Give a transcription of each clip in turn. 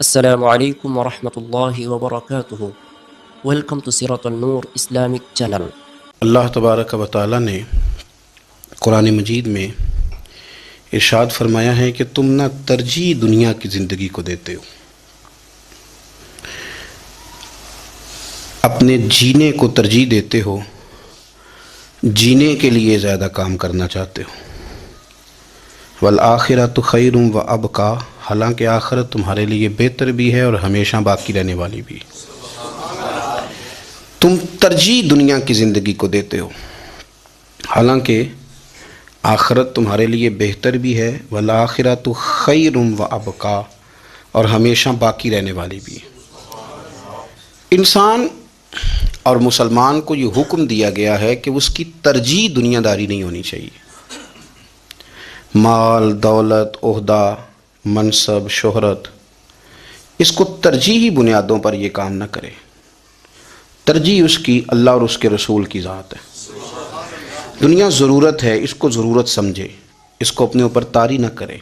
السلام علیکم ورحمۃ اللہ وبرکاتہ۔ ویلکم ٹو سیرۃ النور اسلامک چینل۔ اللہ تبارک و تعالیٰ نے قرآن مجید میں ارشاد فرمایا ہے کہ تم نہ ترجیح دنیا کی زندگی کو دیتے ہو، اپنے جینے کو ترجیح دیتے ہو، جینے کے لیے زیادہ کام کرنا چاہتے ہو۔ والآخرۃ خیر و ابقیٰ، حالانکہ آخرت تمہارے لیے بہتر بھی ہے اور ہمیشہ باقی رہنے والی بھی۔ تم ترجیح دنیا کی زندگی کو دیتے ہو، حالانکہ آخرت تمہارے لیے بہتر بھی ہے۔ والآخرۃ خیر و ابقیٰ، اور ہمیشہ باقی رہنے والی بھی۔ انسان اور مسلمان کو یہ حکم دیا گیا ہے کہ اس کی ترجیح دنیا داری نہیں ہونی چاہیے۔ مال، دولت، عہدہ، منصب، شہرت، اس کو ترجیحی بنیادوں پر یہ کام نہ کرے۔ ترجیح اس کی اللہ اور اس کے رسول کی ذات ہے۔ دنیا ضرورت ہے، اس کو ضرورت سمجھے، اس کو اپنے اوپر طاری نہ کرے۔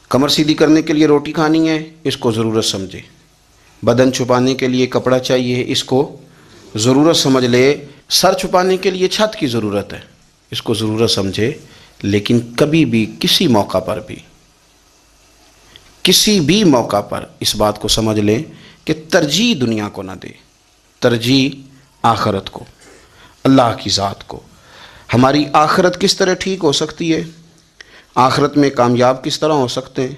کمر سیدھی کرنے کے لیے روٹی کھانی ہے، اس کو ضرورت سمجھے۔ بدن چھپانے کے لیے کپڑا چاہیے، اس کو ضرورت سمجھ لے۔ سر چھپانے کے لیے چھت کی ضرورت ہے، اس کو ضرورت سمجھے، لیکن کبھی بھی کسی موقع پر اس بات کو سمجھ لیں کہ ترجیح دنیا کو نہ دے، ترجیح آخرت کو، اللہ کی ذات کو۔ ہماری آخرت کس طرح ٹھیک ہو سکتی ہے، آخرت میں کامیاب کس طرح ہو سکتے ہیں،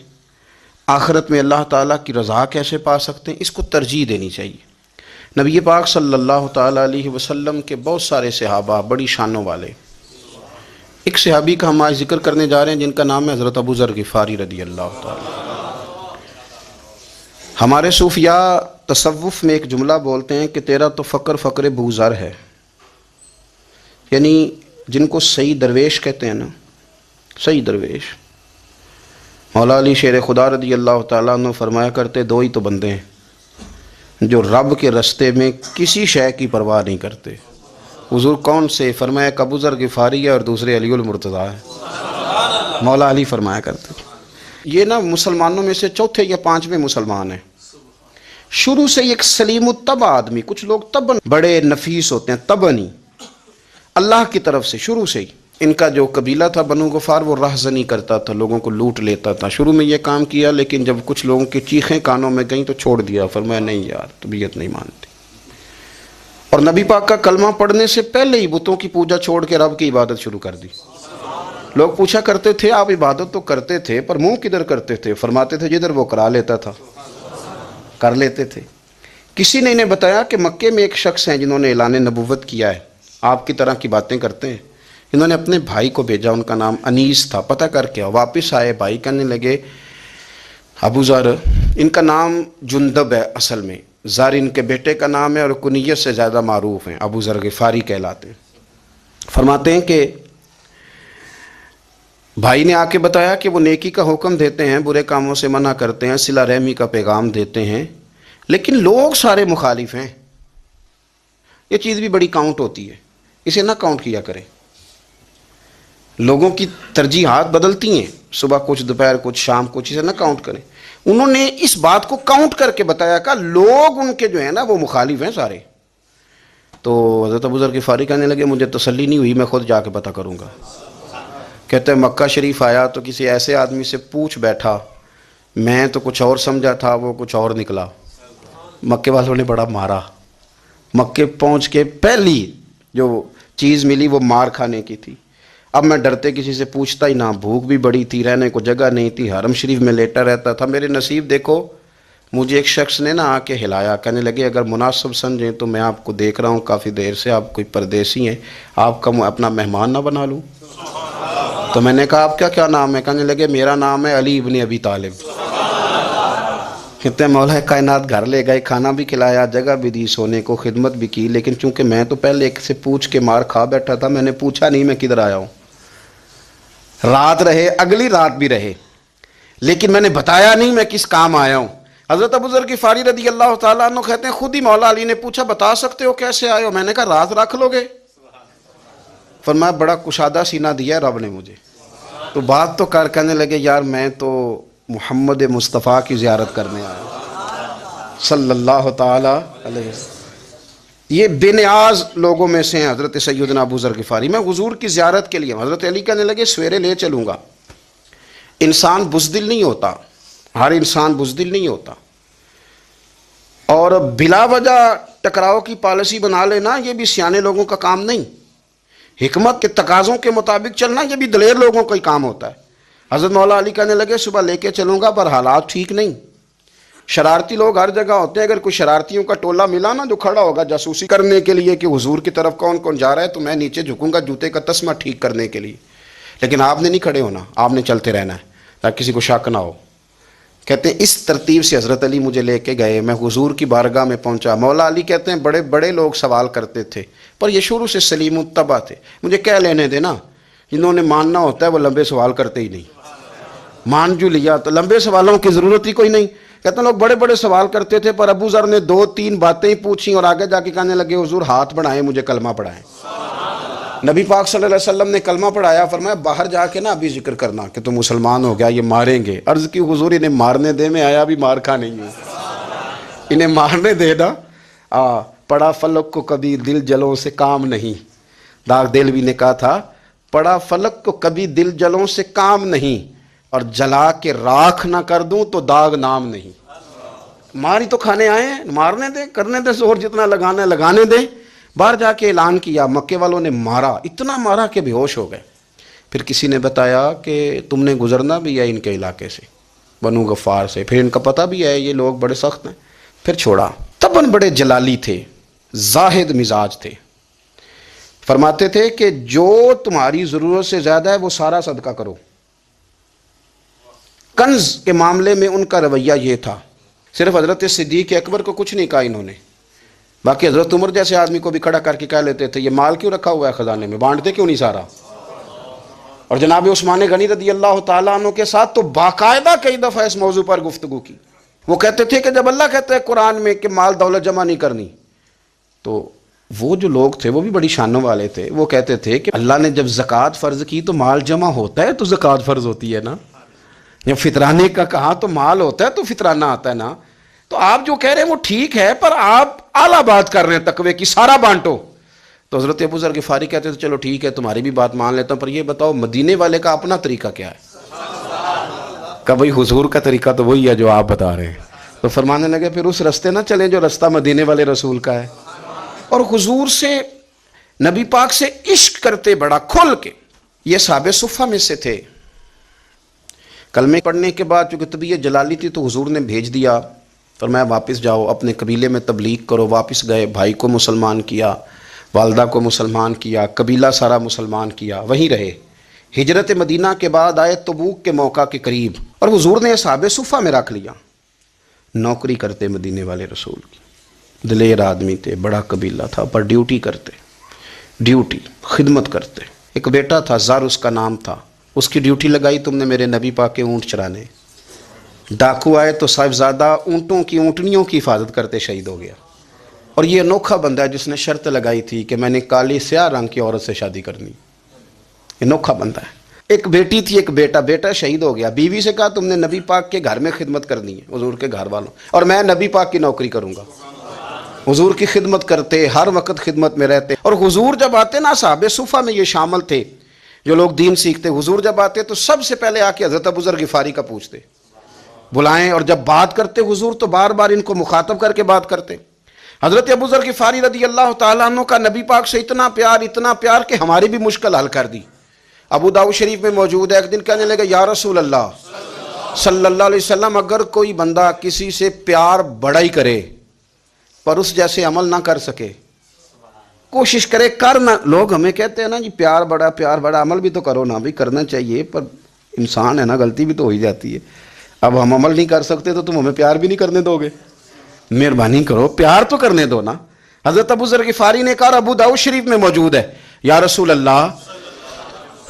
آخرت میں اللہ تعالیٰ کی رضا کیسے پا سکتے ہیں، اس کو ترجیح دینی چاہیے۔ نبی پاک صلی اللہ تعالیٰ علیہ وسلم کے بہت سارے صحابہ بڑی شانوں والے، ایک صحابی کا ہم آج ذکر کرنے جا رہے ہیں جن کا نام ہے حضرت ابو ذر غفاری رضی اللہ تعالیٰ۔ ہمارے صوفیاء تصوف میں ایک جملہ بولتے ہیں کہ تیرا تو فقر فقر ابو ذر ہے، یعنی جن کو صحیح درویش کہتے ہیں نا، صحیح درویش۔ مولا علی شیر خدا رضی اللہ تعالیٰ عنہ فرمایا کرتے دو ہی تو بندے ہیں جو رب کے رستے میں کسی شے کی پرواہ نہیں کرتے۔ حضور کون سے؟ فرمایا کہ ابو ذر غفاری ہے اور دوسرے علی المرتضیٰ ہے۔ مولا علی فرمایا کرتے یہ نا مسلمانوں میں سے چوتھے یا پانچویں مسلمان ہیں۔ شروع سے ایک سلیم الطبع آدمی، کچھ لوگ طبعاً بڑے نفیس ہوتے ہیں، طبعاً ہی اللہ کی طرف سے شروع سے ہی۔ ان کا جو قبیلہ تھا بنو غفار، وہ رہزنی کرتا تھا، لوگوں کو لوٹ لیتا تھا۔ شروع میں یہ کام کیا، لیکن جب کچھ لوگوں کی چیخیں کانوں میں گئیں تو چھوڑ دیا، فرمایا نہیں یار طبیعت نہیں مانتی۔ اور نبی پاک کا کلمہ پڑھنے سے پہلے ہی بتوں کی پوجا چھوڑ کے رب کی عبادت شروع کر دی۔ لوگ پوچھا کرتے تھے آپ عبادت تو کرتے تھے پر منہ کدھر کرتے تھے؟ فرماتے تھے جدھر وہ کرا لیتا تھا کر لیتے تھے۔ کسی نے انہیں بتایا کہ مکے میں ایک شخص ہیں جنہوں نے اعلان نبوت کیا ہے، آپ کی طرح کی باتیں کرتے ہیں۔ انہوں نے اپنے بھائی کو بھیجا، ان کا نام انیس تھا، پتہ کر کے واپس آئے، بھائی کہنے لگے ابو ذر، ان کا نام جندب ہے، اصل میں ذر ان کے بیٹے کا نام ہے اور کنیت سے زیادہ معروف ہیں، ابو ذر غفاری کہلاتے ہیں۔ فرماتے ہیں کہ بھائی نے آ کے بتایا کہ وہ نیکی کا حکم دیتے ہیں، برے کاموں سے منع کرتے ہیں، صلہ رحمی کا پیغام دیتے ہیں، لیکن لوگ سارے مخالف ہیں۔ یہ چیز بھی بڑی کاؤنٹ ہوتی ہے، اسے نہ کاؤنٹ کیا کریں۔ لوگوں کی ترجیحات بدلتی ہیں، صبح کچھ، دوپہر کچھ، شام کچھ، اسے نہ کاؤنٹ کریں۔ انہوں نے اس بات کو کاؤنٹ کر کے بتایا کہ لوگ ان کے جو ہیں نا وہ مخالف ہیں سارے۔ تو حضرت ابو ذر غفاری کہنے لگے مجھے تسلی نہیں ہوئی، میں خود جا کے پتہ کروں گا۔ کہتے ہیں مکہ شریف آیا تو کسی ایسے آدمی سے پوچھ بیٹھا، میں تو کچھ اور سمجھا تھا، وہ کچھ اور نکلا۔ مکے والوں نے بڑا مارا۔ مکے پہنچ کے پہلی جو چیز ملی وہ مار کھانے کی تھی۔ اب میں ڈرتے کسی سے پوچھتا ہی نہ، بھوک بھی بڑی تھی، رہنے کو جگہ نہیں تھی، حرم شریف میں لیٹا رہتا تھا۔ میرے نصیب دیکھو، مجھے ایک شخص نے آ کے ہلایا، کہنے لگے اگر مناسب سمجھیں تو میں آپ کو دیکھ رہا ہوں کافی دیر سے، آپ کوئی پردیسی ہیں، آپ کا اپنا مہمان نہ بنا لوں؟ تو میں نے کہا آپ کا کیا نام ہے؟ کہنے لگے میرا نام ہے علی ابن ابی طالب۔ کہتے ہیں مولا کائنات گھر لے گئے، کھانا بھی کھلایا، جگہ بھی دی سونے کو، خدمت بھی کی، لیکن چونکہ میں تو پہلے ایک سے پوچھ کے مار کھا بیٹھا تھا، میں نے پوچھا نہیں میں کدھر آیا ہوں۔ رات رہے، اگلی رات بھی رہے، لیکن میں نے بتایا نہیں میں کس کام آیا ہوں۔ حضرت ابو ذر غفاری رضی اللہ تعالیٰ عنہ کہتے ہیں خود ہی مولا علی نے پوچھا بتا سکتے ہو کیسے آئے ہو؟ میں نے کہا رات رکھ لو گے؟ فرمایا بڑا کشادہ سینہ دیا رب نے مجھے، تو بات تو کہنے لگے یار میں تو محمد مصطفیٰ کی زیارت کرنے آیا ہوں۔ صلی اللہ تعالی علیہ وسلم۔ یہ بے نیاز لوگوں میں سے ہیں حضرت سیدنا ابو ذر غفاری۔ میں حضور کی زیارت کے لیے، حضرت علی کہنے لگے سویرے لے چلوں گا۔ انسان بزدل نہیں ہوتا، ہر انسان بزدل نہیں ہوتا، اور بلا وجہ ٹکراؤ کی پالیسی بنا لینا یہ بھی سیانے لوگوں کا کام نہیں۔ حکمت کے تقاضوں کے مطابق چلنا یہ بھی دلیر لوگوں کا ہی کام ہوتا ہے۔ حضرت مولا علی کہنے لگے صبح لے کے چلوں گا، پر حالات ٹھیک نہیں۔ شرارتی لوگ ہر جگہ ہوتے ہیں، اگر کوئی شرارتیوں کا ٹولہ ملا نا جو کھڑا ہوگا جاسوسی کرنے کے لیے کہ حضور کی طرف کون کون جا رہا ہے، تو میں نیچے جھکوں گا جوتے کا تسمہ ٹھیک کرنے کے لیے، لیکن آپ نے نہیں کھڑے ہونا، آپ نے چلتے رہنا ہے تاکہ کسی کو شک نہ ہو۔ کہتے ہیں اس ترتیب سے حضرت علی مجھے لے کے گئے، میں حضور کی بارگاہ میں پہنچا۔ مولا علی کہتے ہیں بڑے بڑے لوگ سوال کرتے تھے، پر یہ شروع سے سلیم الطبع تھے، مجھے کہہ لینے دینا، جنہوں نے ماننا ہوتا ہے وہ لمبے سوال کرتے ہی نہیں۔ مان جو لیا تو لمبے سوالوں کی ضرورت ہی کوئی نہیں۔ کہتے ہیں لوگ بڑے بڑے سوال کرتے تھے، پر ابو ذر نے 2-3 باتیں ہی پوچھیں اور آگے جا کے کہنے لگے حضور ہاتھ بڑھائیں، مجھے کلمہ پڑھائیں۔ نبی پاک صلی اللہ علیہ وسلم نے کلمہ پڑھایا، فرمایا باہر جا کے نا ابھی ذکر کرنا کہ تو مسلمان ہو گیا، یہ ماریں گے۔ عرض کی حضور انہیں مارنے دے، میں آیا بھی مار کھا نہیں ہوں، انہیں مارنے دے نا۔ پڑا فلک کو کبھی دل جلوں سے کام نہیں، داغ دلوی نے کہا تھا پڑا فلک کو کبھی دل جلوں سے کام نہیں، اور جلا کے راکھ نہ کر دوں تو داغ نام نہیں۔ ماری تو کھانے آئے ہیں، مارنے دیں، کرنے دیں، زور جتنا لگانا ہے لگانے دیں۔ باہر جا کے اعلان کیا، مکے والوں نے مارا، اتنا مارا کہ بے ہوش ہو گئے۔ پھر کسی نے بتایا کہ تم نے گزرنا بھی ہے ان کے علاقے سے، بنو غفار سے، پھر ان کا پتہ بھی ہے یہ لوگ بڑے سخت ہیں، پھر چھوڑا۔ تباً بڑے جلالی تھے، زاہد مزاج تھے، فرماتے تھے کہ جو تمہاری ضرورت سے زیادہ ہے وہ سارا صدقہ کرو۔ کنز کے معاملے میں ان کا رویہ یہ تھا، صرف حضرت صدیق اکبر کو کچھ نہیں کہا انہوں نے، باقی حضرت عمر جیسے آدمی کو بھی کھڑا کر کے کہہ لیتے تھے یہ مال کیوں رکھا ہوا ہے خزانے میں، بانٹتے کیوں نہیں سارا؟ اور جناب عثمان غنی رضی اللہ تعالیٰ عنہ کے ساتھ تو باقاعدہ کئی دفعہ اس موضوع پر گفتگو کی۔ وہ کہتے تھے کہ جب اللہ کہتا ہے قرآن میں کہ مال دولت جمع نہیں کرنی، تو وہ جو لوگ تھے وہ بھی بڑی شانوں والے تھے، وہ کہتے تھے کہ اللہ نے جب زکوٰۃ فرض کی تو مال جمع ہوتا ہے تو زکوٰۃ فرض ہوتی ہے نا، جب فطرانے کا کہا تو مال ہوتا ہے تو فطرانہ آتا ہے نا۔ تو آپ جو کہہ رہے ہیں وہ ٹھیک ہے، پر آپ اعلیٰ بات کر رہے ہیں تقوی کی، سارا بانٹو۔ تو حضرت ابو ذر غفاری کہتے تھے چلو ٹھیک ہے تمہاری بھی بات مان لیتا ہوں، پر یہ بتاؤ مدینے والے کا اپنا طریقہ کیا ہے؟ کہ بھائی حضور کا طریقہ تو وہی ہے جو آپ بتا رہے ہیں۔ تو فرمانے لگے پھر اس رستے نہ چلیں جو رستہ مدینے والے رسول کا ہے، اور حضور سے نبی پاک سے عشق کرتے بڑا کھل کے۔ یہ صحابہ صفہ میں سے تھے۔ کلمے پڑھنے کے بعد چونکہ طبیعت جلالی تھی تو حضور نے بھیج دیا، فرمایا واپس جاؤ اپنے قبیلے میں تبلیغ کرو۔ واپس گئے، بھائی کو مسلمان کیا، والدہ کو مسلمان کیا، قبیلہ سارا مسلمان کیا، وہیں رہے۔ ہجرت مدینہ کے بعد آئے تبوک کے موقع کے قریب، اور حضور نے اصحاب صفہ میں رکھ لیا۔ نوکری کرتے مدینے والے رسول کی، دلیر آدمی تھے، بڑا قبیلہ تھا، پر ڈیوٹی کرتے، ڈیوٹی خدمت کرتے۔ ایک بیٹا تھا زر اس کا نام تھا، اس کی ڈیوٹی لگائی تم نے میرے نبی پاک کے اونٹ چرانے۔ ڈاکو آئے تو صاحبزادہ اونٹوں کی اونٹنیوں کی حفاظت کرتے شہید ہو گیا۔ اور یہ انوکھا بندہ ہے جس نے شرط لگائی تھی کہ میں نے کالی سیاہ رنگ کی عورت سے شادی کرنی، انوکھا بندہ ہے۔ ایک بیٹی تھی، ایک بیٹا، بیٹا شہید ہو گیا، بیوی سے کہا تم نے نبی پاک کے گھر میں خدمت کرنی ہے، حضور کے گھر والوں، اور میں نبی پاک کی نوکری کروں گا۔ حضور کی خدمت کرتے، ہر وقت خدمت میں رہتے۔ اور حضور جب آتے نا، صحابہ صفہ میں یہ شامل تھے جو لوگ دین سیکھتے، حضور جب آتے تو سب سے پہلے آ کے حضرت ابو ذر غفاری کا پوچھتے، بلائیں، اور جب بات کرتے حضور تو بار بار ان کو مخاطب کر کے بات کرتے۔ حضرت ابو ذر غفاری رضی اللہ تعالیٰ عنہ کا نبی پاک سے اتنا پیار کہ ہماری بھی مشکل حل کر دی۔ ابو داؤد شریف میں موجود ہے، ایک دن کہنے لگے یا رسول اللہ صلی اللہ علیہ وسلم، اگر کوئی بندہ کسی سے پیار بڑا ہی کرے پر اس جیسے عمل نہ کر سکے، کوشش کرے کرنا، لوگ ہمیں کہتے ہیں نا جی پیار بڑا، عمل بھی تو کرو نا، بھی کرنا چاہیے، پر انسان ہے نا، غلطی بھی تو ہو ہی جاتی ہے۔ اب ہم عمل نہیں کر سکتے تو تم ہمیں پیار بھی نہیں کرنے دو گے، مہربانی کرو پیار تو کرنے دو نا۔ حضرت ابو ذر غفاری نے کہا، ابو داؤد شریف میں موجود ہے، یا رسول اللہ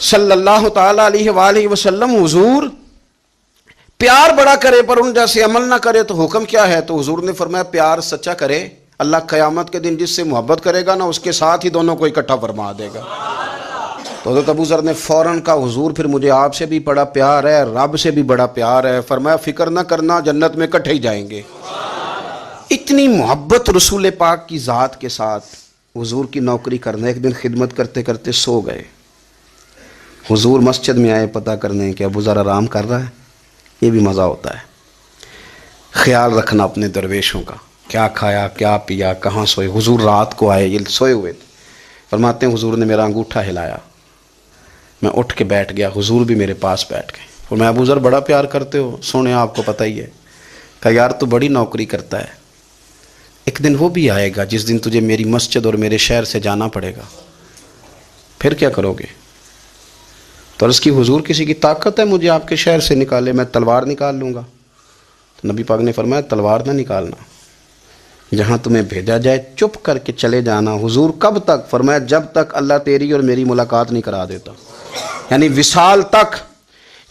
صلی اللہ تعالیٰ علیہ وآلہ وسلم، حضور پیار بڑا کرے پر ان جیسے عمل نہ کرے تو حکم کیا ہے؟ تو حضور نے فرمایا پیار سچا کرے، اللہ قیامت کے دن جس سے محبت کرے گا نا اس کے ساتھ ہی دونوں کو اکٹھا فرما دے گا۔ تو حضرت ابو ذر نے فوراً کہا، حضور پھر مجھے آپ سے بھی بڑا پیار ہے، رب سے بھی بڑا پیار ہے۔ فرمایا فکر نہ کرنا، جنت میں اکٹھے ہی جائیں گے۔ اتنی محبت رسول پاک کی ذات کے ساتھ حضور کی نوکری کرنا. ایک دن خدمت کرتے کرتے سو گئے. حضور مسجد میں آئے پتہ کرنے کہ ابو ذر آرام کر رہا ہے. یہ بھی مزہ ہوتا ہے، خیال رکھنا اپنے درویشوں کا، کیا کھایا کیا پیا کہاں سوئے. حضور رات کو آئے، یہ سوئے ہوئے تھے. فرماتے ہیں حضور نے میرا انگوٹھا ہلایا، میں اٹھ کے بیٹھ گیا، حضور بھی میرے پاس بیٹھ گئے. اور میں ابو ذر بڑا پیار کرتے ہو، سونے آپ کو پتہ ہی ہے. کہا یار تو بڑی نوکری کرتا ہے، ایک دن وہ بھی آئے گا جس دن تجھے میری مسجد اور میرے شہر سے جانا پڑے گا، پھر کیا کرو گے؟ تو عرض کی حضور کسی کی طاقت ہے مجھے آپ کے شہر سے نکالے؟ میں تلوار نکال لوں گا. تو نبی پاک نے فرمایا تلوار نہ نکالنا، جہاں تمہیں بھیجا جائے چپ کر کے چلے جانا. حضور کب تک؟ فرمایا جب تک اللہ تیری اور میری ملاقات نہیں کرا دیتا. یعنی وصال تک.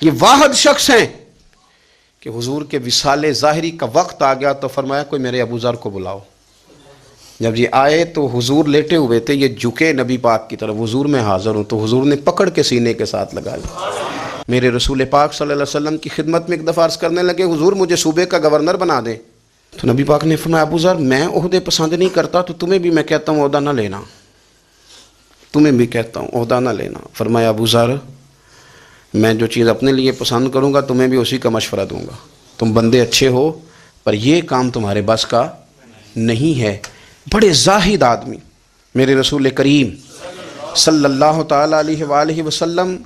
یہ واحد شخص ہیں کہ حضور کے وصال ظاہری کا وقت آ گیا تو فرمایا کوئی میرے ابو ذر کو بلاؤ. جب یہ آئے تو حضور لیٹے ہوئے تھے، یہ جھکے نبی پاک کی طرف، حضور میں حاضر ہوں. تو حضور نے پکڑ کے سینے کے ساتھ لگا لیا. میرے رسول پاک صلی اللہ علیہ وسلم کی خدمت میں ایک دفعہ عرض کرنے لگے حضور مجھے صوبے کا گورنر بنا دیں. تو نبی پاک نے فرمایا ابو ذر میں عہدے پسند نہیں کرتا، تو تمہیں بھی میں کہتا ہوں عہدہ نہ لینا، تمہیں بھی کہتا ہوں عہدہ نہ لینا. فرمایا ابو ذر میں جو چیز اپنے لیے پسند کروں گا تمہیں بھی اسی کا مشورہ دوں گا. تم بندے اچھے ہو پر یہ کام تمہارے بس کا نہیں ہے. بڑے زاہد آدمی میرے رسول کریم صلی اللہ تعالیٰ علیہ وآلہ وسلم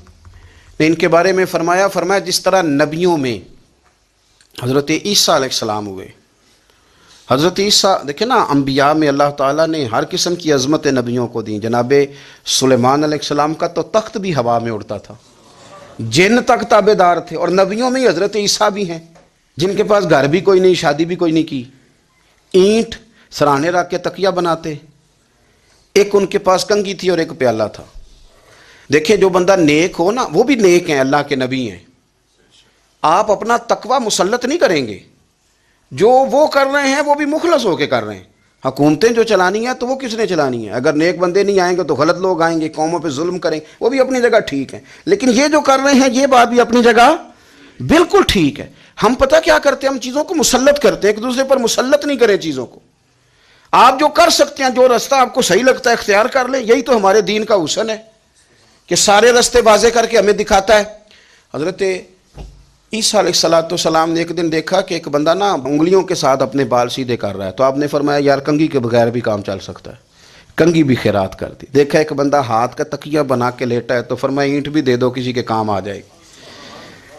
نے ان کے بارے میں فرمایا جس طرح نبیوں میں حضرت عیسیٰ علیہ السلام ہوئے. حضرت عیسیٰ دیکھیں نا، انبیاء میں اللہ تعالیٰ نے ہر قسم کی عظمت نبیوں کو دیں. جناب سلیمان علیہ السلام کا تو تخت بھی ہوا میں اڑتا تھا، جن تک تابع دار تھے. اور نبیوں میں حضرت عیسیٰ بھی ہیں جن کے پاس گھر بھی کوئی نہیں، شادی بھی کوئی نہیں کی، اینٹ سرانے رکھ کے تکیہ بناتے. ایک ان کے پاس کنگھی تھی اور ایک پیالہ تھا. دیکھیں جو بندہ نیک ہو نا وہ بھی نیک ہیں، اللہ کے نبی ہیں. آپ اپنا تقوی مسلط نہیں کریں گے، جو وہ کر رہے ہیں وہ بھی مخلص ہو کے کر رہے ہیں. حکومتیں جو چلانی ہیں تو وہ کس نے چلانی ہیں؟ اگر نیک بندے نہیں آئیں گے تو غلط لوگ آئیں گے، قوموں پہ ظلم کریں، وہ بھی اپنی جگہ ٹھیک ہیں. لیکن یہ جو کر رہے ہیں یہ بات بھی اپنی جگہ بالکل ٹھیک ہے. ہم پتہ کیا کرتے ہیں؟ ہم چیزوں کو مسلط کرتے ہیں، ایک دوسرے پر مسلط نہیں کریں چیزوں کو. آپ جو کر سکتے ہیں، جو رستہ آپ کو صحیح لگتا ہے اختیار کر لیں. یہی تو ہمارے دین کا حسن ہے کہ سارے رستے واضح کر کے ہمیں دکھاتا ہے. حضرت عیسیٰ علیہ السلام نے ایک دن دیکھا کہ ایک بندہ نا انگلیوں کے ساتھ اپنے بال سیدھے کر رہا ہے. تو آپ نے فرمایا یار کنگھی کے بغیر بھی کام چل سکتا ہے. کنگھی بھی خیرات کر دی. دیکھا ایک بندہ ہاتھ کا تکیہ بنا کے لیٹا ہے تو فرمایا اینٹ بھی دے دو، کسی کے کام آ جائے گی.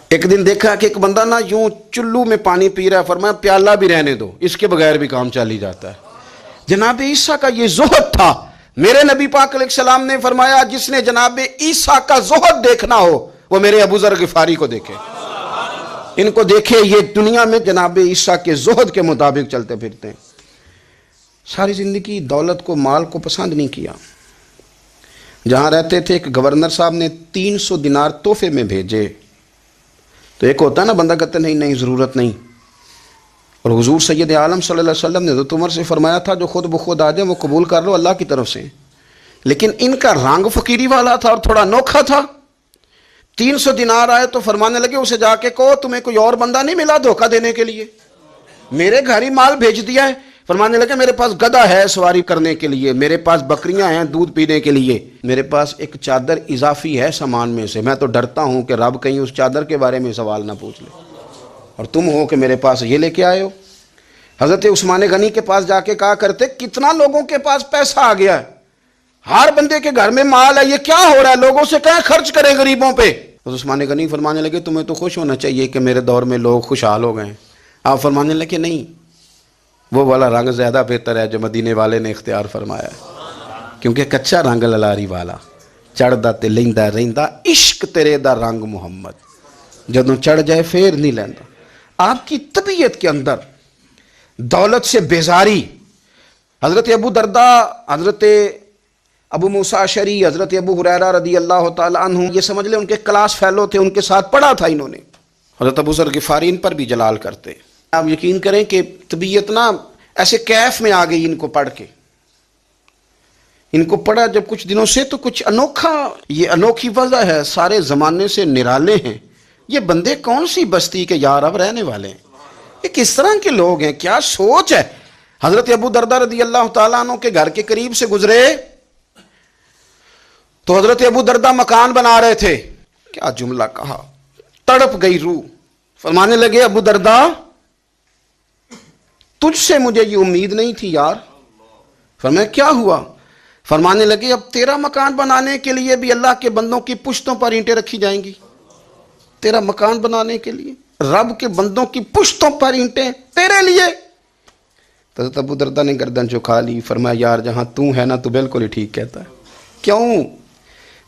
ایک دن دیکھا کہ ایک بندہ نا یوں چلو میں پانی پی رہا ہے، فرمایا پیالہ بھی رہنے دو، اس کے بغیر بھی کام چل ہی جاتا ہے. جناب عیسیٰ کا یہ زہد تھا. میرے نبی پاک علیہ السلام نے فرمایا جس نے جناب عیسیٰ کا زہد دیکھنا ہو وہ میرے ابو ذر غفاری کو دیکھے، ان کو دیکھے. یہ دنیا میں جناب عیسیٰ کے زہد کے مطابق چلتے پھرتے ہیں. ساری زندگی دولت کو مال کو پسند نہیں کیا. جہاں رہتے تھے ایک گورنر صاحب نے 300 دینار تحفے میں بھیجے. تو ایک ہوتا ہے نا بندہ کہتا نہیں نہیں ضرورت نہیں. اور حضور سید عالم صلی اللہ علیہ وسلم نے تو عمر سے فرمایا تھا جو خود بخود آ جائے وہ قبول کر لو اللہ کی طرف سے. لیکن ان کا رنگ فقیری والا تھا اور تھوڑا انوکھا تھا. 300 دینار آئے تو فرمانے لگے اسے جا کے کہو تمہیں کوئی اور بندہ نہیں ملا دھوکہ دینے کے لیے، میرے گھر ہی مال بھیج دیا ہے. فرمانے لگے میرے پاس گدھا ہے سواری کرنے کے لیے، میرے پاس بکریاں ہیں دودھ پینے کے لیے، میرے پاس ایک چادر اضافی ہے سامان میں سے. میں تو ڈرتا ہوں کہ رب کہیں اس چادر کے بارے میں سوال نہ پوچھ لے، اور تم ہو کہ میرے پاس یہ لے کے آئے ہو. حضرت عثمان غنی کے پاس جا کے کہا کرتے کتنا لوگوں کے پاس پیسہ آ گیا ہے، ہر بندے کے گھر میں مال ہے، یہ کیا ہو رہا ہے؟ لوگوں سے کہیں خرچ کریں غریبوں پہ. عثمان غنی فرمانے لگے تمہیں تو خوش ہونا چاہیے کہ میرے دور میں لوگ خوشحال ہو گئے. آپ فرمانے لگے نہیں، وہ والا رنگ زیادہ بہتر ہے جو مدینے والے نے اختیار فرمایا ہے، کیونکہ کچا رنگ للاری والا چڑھدا تے لیندا رہندا عشق تیرے دا رنگ محمد، جدوں چڑھ جائے پھر نہیں لیندا. آپ کی طبیعت کے اندر دولت سے بیزاری. حضرت ابو درداء، حضرت ابو موسیٰ اشعری، حضرت ابو ہریرہ رضی اللہ تعالیٰ عنہ، یہ سمجھ لیں ان کے کلاس فیلو تھے، ان کے ساتھ پڑھا تھا انہوں نے. حضرت ابو ذر غفاری ان پر بھی جلال کرتے. آپ یقین کریں کہ طبیعت نا ایسے کیف میں آ گئی ان کو پڑھ کے. ان کو پڑھا جب کچھ دنوں سے تو کچھ انوکھا، یہ انوکھی وجہ ہے، سارے زمانے سے نرالے ہیں. یہ بندے کون سی بستی کے یار اب رہنے والے ہیں، یہ کس طرح کے لوگ ہیں، کیا سوچ ہے. حضرت ابو دردہ رضی اللہ تعالیٰ عنہ کے گھر کے قریب سے گزرے تو حضرت ابو دردہ مکان بنا رہے تھے. کیا جملہ کہا، تڑپ گئی روح. فرمانے لگے ابو دردہ تجھ سے مجھے یہ امید نہیں تھی یار. فرمایا کیا ہوا؟ فرمانے لگے اب تیرا مکان بنانے کے لیے بھی اللہ کے بندوں کی پشتوں پر اینٹیں رکھی جائیں گی. تیرا مکان بنانے کے لیے رب کے بندوں کی پشتوں پر اینٹیں تیرے لیے. حضرت ابو دردہ نے گردن جھکا لی. فرمایا یار جہاں تو ہے نا تو بالکل ہی ٹھیک کہتا ہے. کیوں؟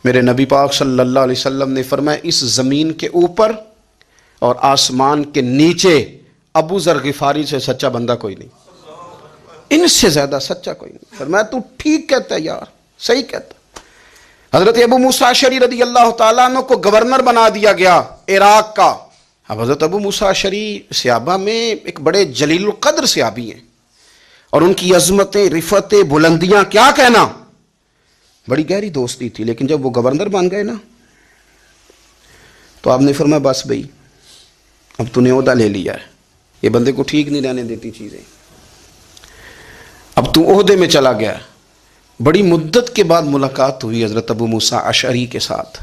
میرے نبی پاک صلی اللہ علیہ وسلم نے فرمایا اس زمین کے اوپر اور آسمان کے نیچے ابو ذر غفاری سے سچا بندہ کوئی نہیں، ان سے زیادہ سچا کوئی نہیں. فرمایا تو ٹھیک کہتا ہے یار، صحیح کہتا. حضرت ابو موسیٰ اشعری رضی اللہ تعالیٰ عنہ کو گورنر بنا دیا گیا عراق کا. اب حضرت ابو موسیٰ اشعری صحابہ میں ایک بڑے جلیل القدر صحابی ہیں اور ان کی عظمتیں، رفتیں، بلندیاں کیا کہنا، بڑی گہری دوستی تھی. لیکن جب وہ گورنر بن گئے نا تو آپ نے فرمایا بس بھئی اب تو نے عہدہ لے لیا ہے، یہ بندے کو ٹھیک نہیں رہنے دیتی چیزیں، اب تو عہدے میں چلا گیا. بڑی مدت کے بعد ملاقات ہوئی حضرت ابو موسیٰ اشعری کے ساتھ.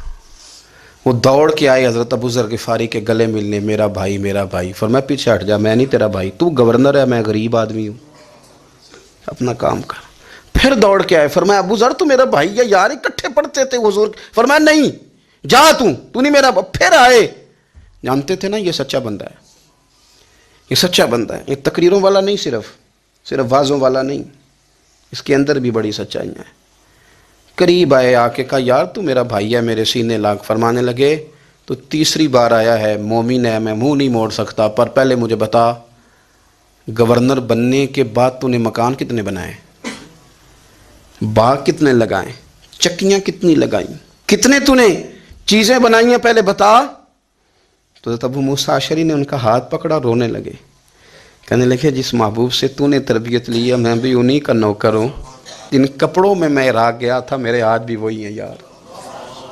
وہ دوڑ کے آئے حضرت ابو ذر غفاری کے گلے ملنے. میرا بھائی میرا بھائی. فرمایا پیچھے ہٹ جا، میں نہیں تیرا بھائی، تو گورنر ہے، میں غریب آدمی ہوں، اپنا کام کر. پھر دوڑ کے آئے. فرمایا ابو ذر تو میرا بھائی ہے یار، اکٹھے پڑھتے تھے حضور. فرمایا نہیں جا تو نہیں میرا. پھر آئے. جانتے تھے نا یہ سچا بندہ ہے، یہ سچا بندہ ہے، یہ تقریروں والا نہیں، صرف وعظوں والا نہیں، اس کے اندر بھی بڑی سچائیاں ہیں. قریب آئے، آ کے کہا یار تو میرا بھائی ہے، میرے سینے لاگ. فرمانے لگے تو تیسری بار آیا ہے، مومن ہے، میں منہ نہیں موڑ سکتا، پر پہلے مجھے بتا گورنر بننے کے بعد تو نے مکان کتنے بنائے، باغ کتنے لگائیں، چکیاں کتنی لگائیں، کتنے تو نے چیزیں بنائی ہیں، پہلے بتا. تو ابو موسیٰ اشعری نے ان کا ہاتھ پکڑا، رونے لگے. کہنے لگے جس محبوب سے تو نے تربیت لی ہے میں بھی انہی کا نوکر ہوں. جن کپڑوں میں میں عراق گیا تھا میرے ہاتھ بھی وہی ہیں یار.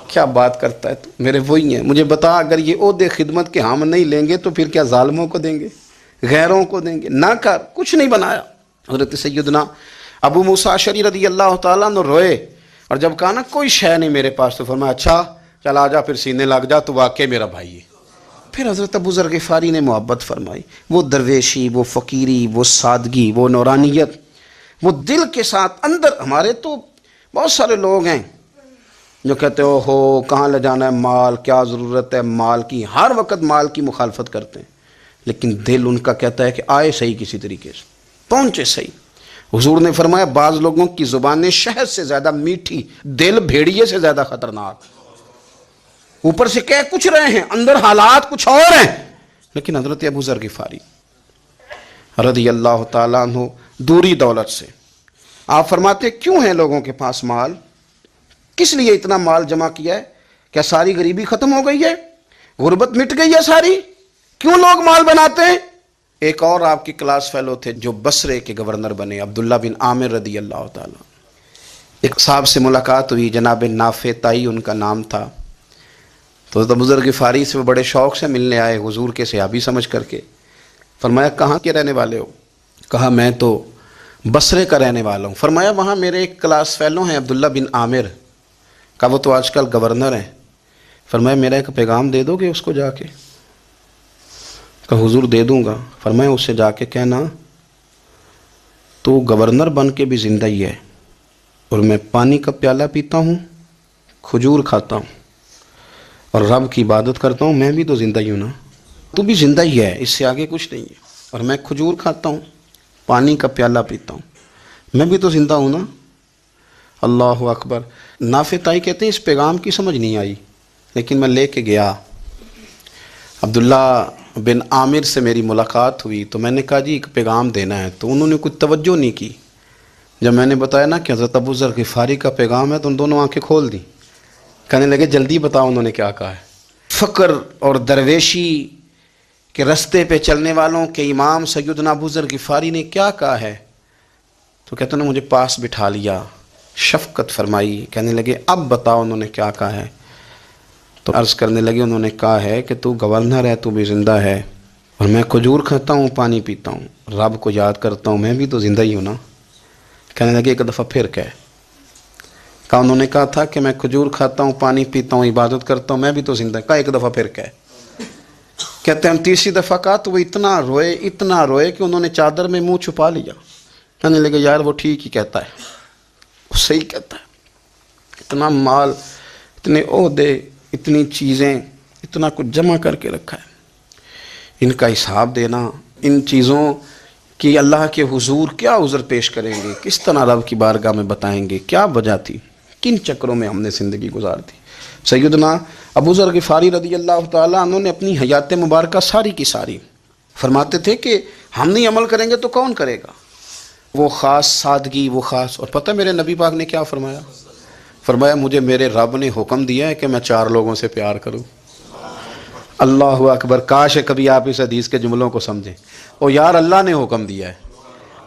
کیا بات کرتا ہے تو، میرے وہی ہیں. مجھے بتا اگر یہ عہدے خدمت کے ہم نہیں لیں گے تو پھر کیا ظالموں کو دیں گے، غیروں کو دیں گے؟ نہ کر، کچھ نہیں بنایا. حضرت سیدنا ابو موسیٰ اشعری رضی اللہ تعالیٰ عنہ روئے اور جب کہا نا کوئی شے نہیں میرے پاس تو فرمایا اچھا چل آ جا پھر سینے لگ جا، تو واقعی میرا بھائی ہے. پھر حضرت ابو ذر غفاری نے محبت فرمائی. وہ درویشی، وہ فقیری، وہ سادگی، وہ نورانیت، وہ دل کے ساتھ اندر. ہمارے تو بہت سارے لوگ ہیں جو کہتے ہو کہاں لے جانا ہے مال، کیا ضرورت ہے مال کی، ہر وقت مال کی مخالفت کرتے ہیں، لیکن دل ان کا کہتا ہے کہ آئے صحیح کسی طریقے سے، پہنچے صحیح. حضور نے فرمایا بعض لوگوں کی زبانیں شہد سے زیادہ میٹھی، دل بھیڑیے سے زیادہ خطرناک. اوپر سے کہہ کچھ رہے ہیں، اندر حالات کچھ اور ہیں. لیکن حضرت ابو ذر غفاری رضی اللہ تعالیٰ عنہ دوری دولت سے، آپ فرماتے کیوں ہیں لوگوں کے پاس مال، کس لیے اتنا مال جمع کیا ہے؟ کیا ساری غریبی ختم ہو گئی ہے، غربت مٹ گئی ہے ساری؟ کیوں لوگ مال بناتے ہیں؟ ایک اور آپ کی کلاس فیلو تھے جو بصرے کے گورنر بنے، عبداللہ بن عامر رضی اللہ تعالیٰ. ایک صاحب سے ملاقات ہوئی، جناب نافع تائی ان کا نام تھا. تو ابو ذر غفاری سے وہ بڑے شوق سے ملنے آئے، حضور کے صحابی سمجھ کر کے. فرمایا کہاں کے رہنے والے ہو؟ کہا میں تو بصرے کا رہنے والا ہوں. فرمایا وہاں میرے ایک کلاس فیلو ہیں عبداللہ بن عامر. کہا وہ تو آج کل گورنر ہیں. فرمایا میرا ایک پیغام دے دو گے اس کو جا کے؟ کہا حضور دے دوں گا. فرمایا اس سے جا کے کہنا تو گورنر بن کے بھی زندہ ہی ہے، اور میں پانی کا پیالہ پیتا ہوں، کھجور کھاتا ہوں اور رب کی عبادت کرتا ہوں، میں بھی تو زندہ ہی ہوں نا، تو بھی زندہ ہی ہے، اس سے آگے کچھ نہیں ہے. اور میں کھجور کھاتا ہوں، پانی کا پیالہ پیتا ہوں، میں بھی تو زندہ ہوں نا. اللہ اکبر. نافع تائی کہتے ہیں اس پیغام کی سمجھ نہیں آئی، لیکن میں لے کے گیا. عبداللہ بن عامر سے میری ملاقات ہوئی تو میں نے کہا جی ایک پیغام دینا ہے، تو انہوں نے کچھ توجہ نہیں کی. جب میں نے بتایا نا کہ حضرت ابو ذر غفاری کا پیغام ہے تو ان دونوں آنکھیں کھول دیں. کہنے لگے جلدی بتاؤ انہوں نے کیا کہا ہے. فقر اور درویشی کے رستے پہ چلنے والوں کے امام سیدنا ابو ذر غفاری نے کیا کہا ہے. تو کہتے ہیں مجھے پاس بٹھا لیا، شفقت فرمائی. کہنے لگے اب بتاؤ انہوں نے کیا کہا ہے. تو عرض کرنے لگے انہوں نے کہا ہے کہ تو گورنر ہے، تو بھی زندہ ہے، اور میں کھجور کھاتا ہوں پانی پیتا ہوں رب کو یاد کرتا ہوں میں بھی تو زندہ ہی ہوں نا. کہنے لگے ایک دفعہ پھر کہا انہوں نے کہا تھا کہ میں کھجور کھاتا ہوں پانی پیتا ہوں عبادت کرتا ہوں میں بھی تو زندہ. کہا ایک دفعہ پھر کہتے ہیں تیسری دفعہ کہا تو وہ اتنا روئے کہ انہوں نے چادر میں منہ چھپا لیا. کہنے لگے یار وہ ٹھیک ہی کہتا ہے وہ صحیح کہتا ہے. اتنا مال اتنے عہدے اتنی چیزیں اتنا کچھ جمع کر کے رکھا ہے. ان کا حساب دینا ان چیزوں کی اللہ کے حضور کیا عذر پیش کریں گے کس طرح رب کی بارگاہ میں بتائیں گے کیا وجہ تھی کن چکروں میں ہم نے زندگی گزار دی. سیدنا ابو ذر غفاری رضی اللہ تعالیٰ عنہ نے اپنی حیات مبارکہ ساری کی ساری فرماتے تھے کہ ہم نہیں عمل کریں گے تو کون کرے گا. وہ خاص سادگی وہ خاص. اور پتہ میرے نبی پاک نے کیا فرمایا مجھے میرے رب نے حکم دیا ہے کہ میں 4 لوگوں سے پیار کروں. اللہ اکبر. کاش کبھی آپ اس حدیث کے جملوں کو سمجھیں. او یار اللہ نے حکم دیا ہے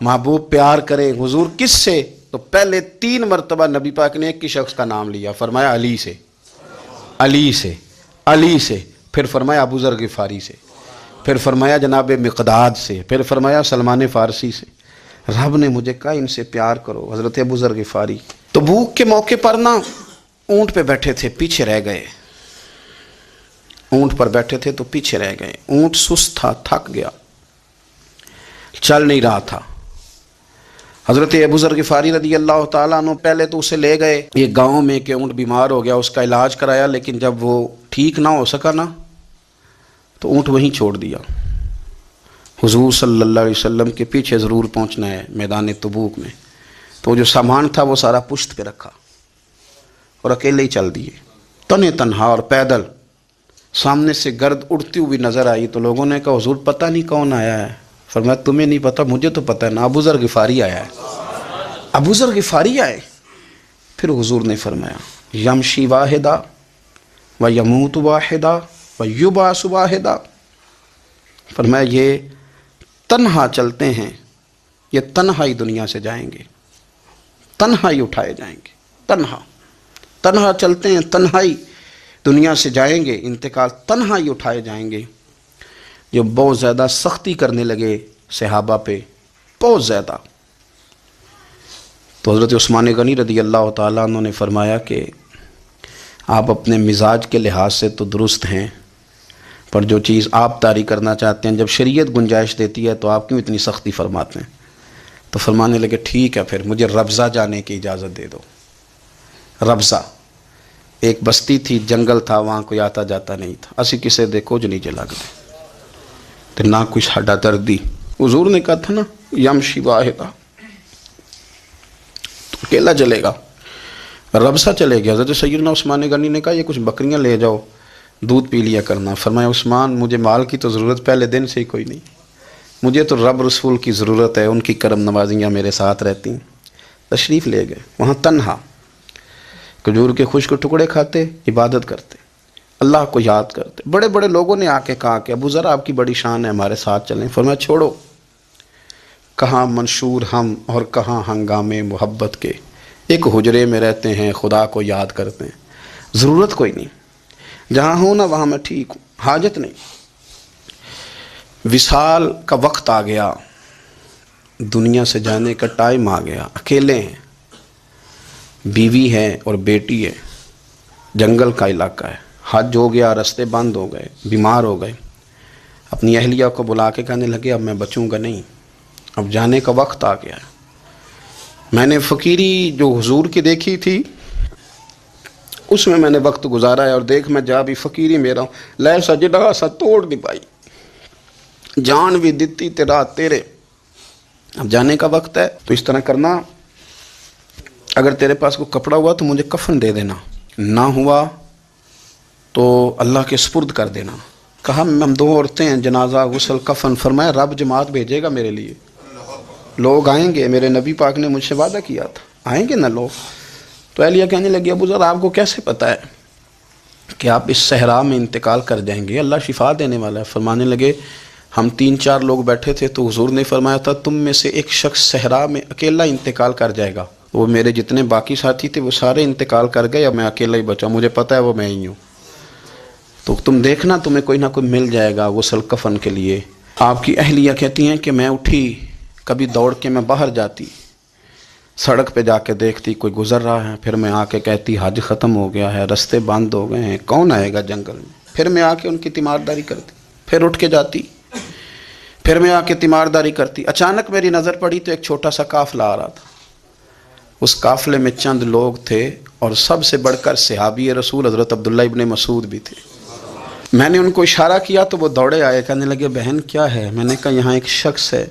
محبوب پیار کرے. حضور کس سے؟ تو پہلے 3 مرتبہ نبی پاک نے ایک ہی شخص کا نام لیا. فرمایا علی سے علی سے علی سے. پھر فرمایا ابو ذر غفاری سے. پھر فرمایا جناب مقداد سے. پھر فرمایا سلمان فارسی سے. رب نے مجھے کہا ان سے پیار کرو. حضرت ابو ذر غفاری تبوک کے موقع پر نا اونٹ پہ بیٹھے تھے پیچھے رہ گئے. اونٹ پر بیٹھے تھے تو پیچھے رہ گئے. اونٹ سست تھا تھک گیا چل نہیں رہا تھا. حضرت ابو ذر غفاری رضی اللہ تعالیٰ عنہ پہلے تو اسے لے گئے ایک گاؤں میں کہ اونٹ بیمار ہو گیا اس کا علاج کرایا. لیکن جب وہ ٹھیک نہ ہو سکا نا تو اونٹ وہیں چھوڑ دیا. حضور صلی اللہ علیہ وسلم کے پیچھے ضرور پہنچنا ہے میدان تبوک میں. تو جو سامان تھا وہ سارا پشت پہ رکھا اور اکیلے ہی چل دیے تنے تنہا اور پیدل. سامنے سے گرد اڑتی ہوئی نظر آئی تو لوگوں نے کہا حضور پتہ نہیں کون آیا ہے. فرمایا تمہیں نہیں پتہ مجھے تو پتہ ہے نا ابو ذر غفاری آیا ہے. ابو ذر غفاری آئے. پھر حضور نے فرمایا یمشی واحدہ و یموت واحدہ و یبعث واحدہ. فرمایا یہ تنہا چلتے ہیں یہ تنہا ہی دنیا سے جائیں گے تنہا ہی اٹھائے جائیں گے. تنہا چلتے ہیں تنہا ہی دنیا سے جائیں گے انتقال تنہا ہی اٹھائے جائیں گے. جو بہت زیادہ سختی کرنے لگے صحابہ پہ بہت زیادہ. تو حضرت عثمان غنی رضی اللہ تعالیٰ عنہ نے فرمایا کہ آپ اپنے مزاج کے لحاظ سے تو درست ہیں پر جو چیز آپ طاری کرنا چاہتے ہیں جب شریعت گنجائش دیتی ہے تو آپ کیوں اتنی سختی فرماتے ہیں. تو فرمانے لگے ٹھیک ہے پھر مجھے ربضہ جانے کی اجازت دے دو. ربضہ ایک بستی تھی جنگل تھا وہاں کوئی آتا جاتا نہیں تھا. اسی کسے دیکھو جو نیچے لگ دے تو نہ کچھ ہڈا دردی. حضور نے کہا تھا نا یمشی واحدہ تو اکیلا چلے گا. ربضہ چلے گیا. حضرت سیدنا عثمان غنی نے کہا یہ کچھ بکریاں لے جاؤ دودھ پی لیا کرنا. فرمایا عثمان مجھے مال کی تو ضرورت پہلے دن سے ہی کوئی نہیں مجھے تو رب رسول کی ضرورت ہے ان کی کرم نوازیاں میرے ساتھ رہتی ہیں. تشریف لے گئے وہاں تنہا کھجور کے خشک ٹکڑے کھاتے عبادت کرتے اللہ کو یاد کرتے. بڑے بڑے لوگوں نے آ کے کہا کہ ابو ذر آپ کی بڑی شان ہے ہمارے ساتھ چلیں. فرمایا چھوڑو کہاں منشور ہم اور کہاں ہنگامے محبت کے. ایک حجرے میں رہتے ہیں خدا کو یاد کرتے ہیں. ضرورت کوئی نہیں جہاں ہوں نا وہاں میں ٹھیک ہوں حاجت نہیں. وصال کا وقت آ گیا دنیا سے جانے کا ٹائم آ گیا. اکیلے ہیں بیوی ہے اور بیٹی ہے. جنگل کا علاقہ ہے. حج ہو گیا رستے بند ہو گئے بیمار ہو گئے. اپنی اہلیہ کو بلا کے کہنے لگے اب میں بچوں گا نہیں اب جانے کا وقت آ گیا ہے. میں نے فقیری جو حضور کی دیکھی تھی اس میں نے وقت گزارا ہے اور دیکھ میں جا بھی فقیری میرا ہوں. لے سجدہ سا توڑ نہیں پائی جان بھی دیتی تیرا تیرے. اب جانے کا وقت ہے تو اس طرح کرنا اگر تیرے پاس کوئی کپڑا ہوا تو مجھے کفن دے دینا نہ ہوا تو اللہ کے سپرد کر دینا. کہا ہم 2 عورتیں ہیں جنازہ غسل کفن. فرمایا رب جماعت بھیجے گا میرے لیے لوگ آئیں گے. میرے نبی پاک نے مجھ سے وعدہ کیا تھا آئیں گے نا لوگ. تو اہلیہ کہنے لگی ابو ذر آپ کو کیسے پتہ ہے کہ آپ اس صحرا میں انتقال کر جائیں گے اللہ شفا دینے والا ہے. فرمانے لگے ہم 3-4 لوگ بیٹھے تھے تو حضور نے فرمایا تھا تم میں سے ایک شخص صحرا میں اکیلا انتقال کر جائے گا. وہ میرے جتنے باقی ساتھی تھے وہ سارے انتقال کر گئے اب میں اکیلا ہی بچا. مجھے پتہ ہے وہ میں ہی ہوں. تو تم دیکھنا تمہیں کوئی نہ کوئی مل جائے گا غسل کفن کے لیے. آپ کی اہلیہ کہتی ہیں کہ میں اٹھی، کبھی دوڑ کے میں باہر جاتی، سڑک پہ جا کے دیکھتی کوئی گزر رہا ہے، پھر میں آ کے کہتی حج ختم ہو گیا ہے، رستے بند ہو گئے ہیں، کون آئے گا جنگل میں؟ پھر میں آ کے ان کی تیمارداری کرتی، پھر اٹھ کے جاتی، پھر میں آ کے تیمارداری کرتی۔ اچانک میری نظر پڑی تو ایک چھوٹا سا قافلہ آ رہا تھا، اس قافلے میں چند لوگ تھے اور سب سے بڑھ کر صحابی رسول حضرت عبداللہ ابن مسعود بھی تھے۔ میں نے ان کو اشارہ کیا تو وہ دوڑے آئے، کہنے لگے بہن کیا ہے؟ میں نے کہا یہاں ایک شخص ہے،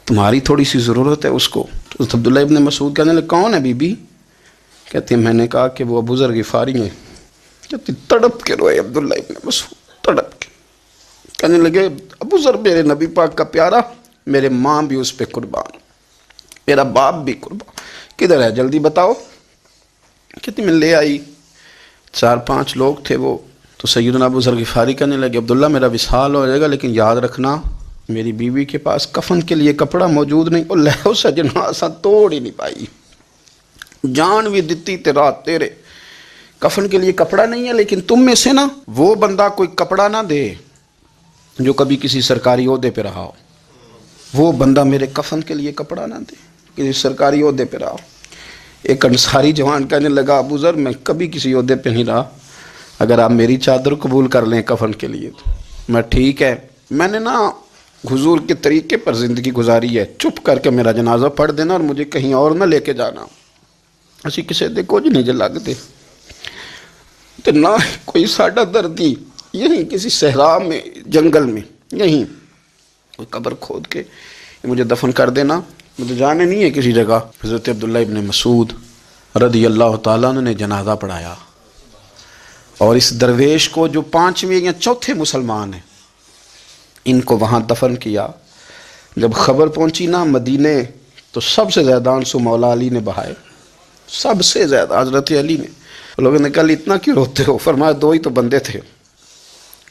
تمہاری تھوڑی سی ضرورت ہے اس کو۔ تو عبداللہ ابن مسعود کہنے لگے کون ہے بی بی؟ کہتے ہیں میں نے کہا کہ وہ ابو ذر غفاری ہیں۔ کہتے تڑپ کے روئے عبداللہ ابن مسعود، تڑپ کے کہنے لگے ابو ذر میرے نبی پاک کا پیارا، میرے ماں بھی اس پہ قربان، میرا باپ بھی قربان، کدھر ہے جلدی بتاؤ۔ کہتے میں لے آئی، 4-5 لوگ تھے وہ، تو سیدنا ابو ذر غفاری کہنے لگے عبداللہ میرا وصال ہو جائے گا لیکن یاد رکھنا میری بیوی کے پاس کفن کے لیے کپڑا موجود نہیں، اور لہو سجنا اساں توڑ ہی نہیں پائی، جان بھی دیتی تے رات تیرے، کفن کے لیے کپڑا نہیں ہے، لیکن تم میں سے نا وہ بندہ کوئی کپڑا نہ دے جو کبھی کسی سرکاری عہدے پہ رہا ہو، وہ بندہ میرے کفن کے لیے کپڑا نہ دے کسی سرکاری عہدے پہ رہا ہو۔ ایک انصاری جوان کہنے لگا ابو ذر میں کبھی کسی عہدے پہ نہیں رہا، اگر آپ میری چادر قبول کر لیں کفن کے لیے تو میں ٹھیک ہے، میں نے نا حضور کے طریقے پر زندگی گزاری ہے، چپ کر کے میرا جنازہ پڑھ دینا اور مجھے کہیں اور نہ لے کے جانا، اسی کسی دے کچھ نہیں جے لگتے تو نہ کوئی ساڈا دردی، یہیں کسی صحرا میں جنگل میں یہیں کوئی قبر کھود کے مجھے دفن کر دینا، مجھے جانے نہیں ہے کسی جگہ۔ حضرت عبداللہ ابن مسعود رضی اللہ تعالیٰ عنہ نے جنازہ پڑھایا، اور اس درویش کو جو 5ویں یا 4تھے مسلمان ہیں ان کو وہاں دفن کیا۔ جب خبر پہنچی نا مدینے تو سب سے زیادہ آنسو مولا علی نے بہائے، سب سے زیادہ حضرت علی نے۔ لوگوں نے کہا اتنا کیوں روتے ہو؟ فرمایا 2 ہی تو بندے تھے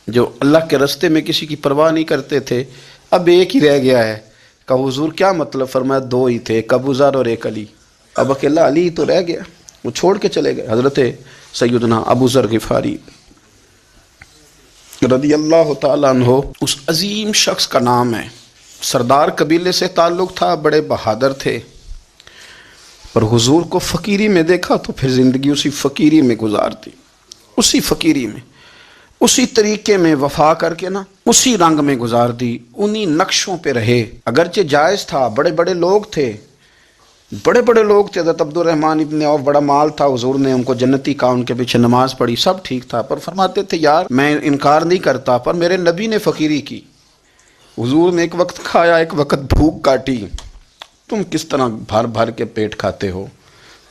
جو اللہ کے راستے میں کسی کی پرواہ نہیں کرتے تھے، اب ایک ہی رہ گیا ہے۔ کہا حضور کیا مطلب؟ فرمایا 2 ہی تھے، ایک ابو ذر اور ایک علی، اب اکیلا علی تو رہ گیا، وہ چھوڑ کے چلے گئے۔ حضرت سیدنا ابو ذر غفاری رضی اللہ تعالیٰ عنہ اس عظیم شخص کا نام ہے، سردار قبیلے سے تعلق تھا، بڑے بہادر تھے، پر حضور کو فقیری میں دیکھا تو پھر زندگی اسی فقیری میں گزارتی، اسی فقیری میں، اسی طریقے میں وفا کر کے نا اسی رنگ میں گزار دی، انہی نقشوں پہ رہے۔ اگرچہ جائز تھا، بڑے بڑے لوگ تھے، حضرت عبد الرحمن ابن عوف بڑا مال تھا، حضور نے ان کو جنتی کہا، ان کے پیچھے نماز پڑھی، سب ٹھیک تھا، پر فرماتے تھے یار میں انکار نہیں کرتا، پر میرے نبی نے فقیری کی، حضور نے ایک وقت کھایا ایک وقت بھوک کاٹی، تم کس طرح بھر بھر کے پیٹ کھاتے ہو،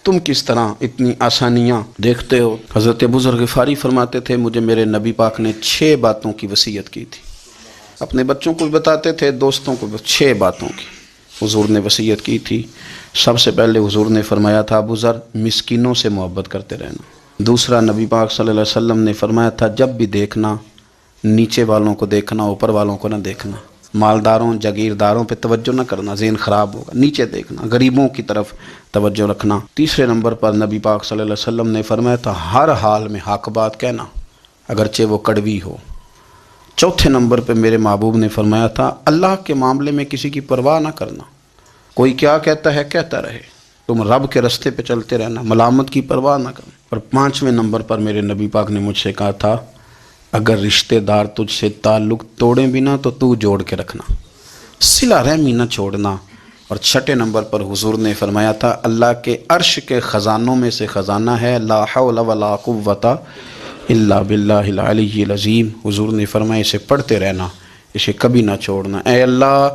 تم کس طرح اتنی آسانیاں دیکھتے ہو۔ حضرت ابو ذر غفاری فرماتے تھے مجھے میرے نبی پاک نے 6 باتوں کی وصیت کی تھی، اپنے بچوں کو بھی بتاتے تھے، دوستوں کو بھی، 6 باتوں کی حضور نے وصیت کی تھی۔ سب سے پہلے حضور نے فرمایا تھا ابو ذر مسکینوں سے محبت کرتے رہنا۔ دوسرا نبی پاک صلی اللہ علیہ وسلم نے فرمایا تھا جب بھی دیکھنا نیچے والوں کو دیکھنا، اوپر والوں کو نہ دیکھنا، مالداروں جاگیرداروں پہ توجہ نہ کرنا، ذہن خراب ہوگا، نیچے دیکھنا، غریبوں کی طرف توجہ رکھنا۔ تیسرے نمبر پر نبی پاک صلی اللہ علیہ وسلم نے فرمایا تھا ہر حال میں حق بات کہنا اگرچہ وہ کڑوی ہو۔ چوتھے نمبر پہ میرے محبوب نے فرمایا تھا اللہ کے معاملے میں کسی کی پرواہ نہ کرنا، کوئی کیا کہتا ہے کہتا رہے، تم رب کے راستے پہ چلتے رہنا، ملامت کی پرواہ نہ کرنا۔ اور 5ویں نمبر پر میرے نبی پاک نے مجھ سے کہا تھا اگر رشتہ دار تجھ سے تعلق توڑیں بھی نہ تو جوڑ کے رکھنا، صلہ رحمی نہ چھوڑنا۔ اور 6 نمبر پر حضور نے فرمایا تھا اللہ کے عرش کے خزانوں میں سے خزانہ ہے لا حول ولا قوت الا باللہ العلی العظیم۔ حضور نے فرمایا اسے پڑھتے رہنا، اسے کبھی نہ چھوڑنا۔ اے اللہ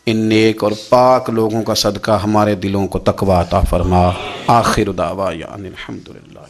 ان نیک اور پاک لوگوں کا صدقہ ہمارے دلوں کو تقویٰ عطا فرما۔ آخر دعوانا الحمدللہ۔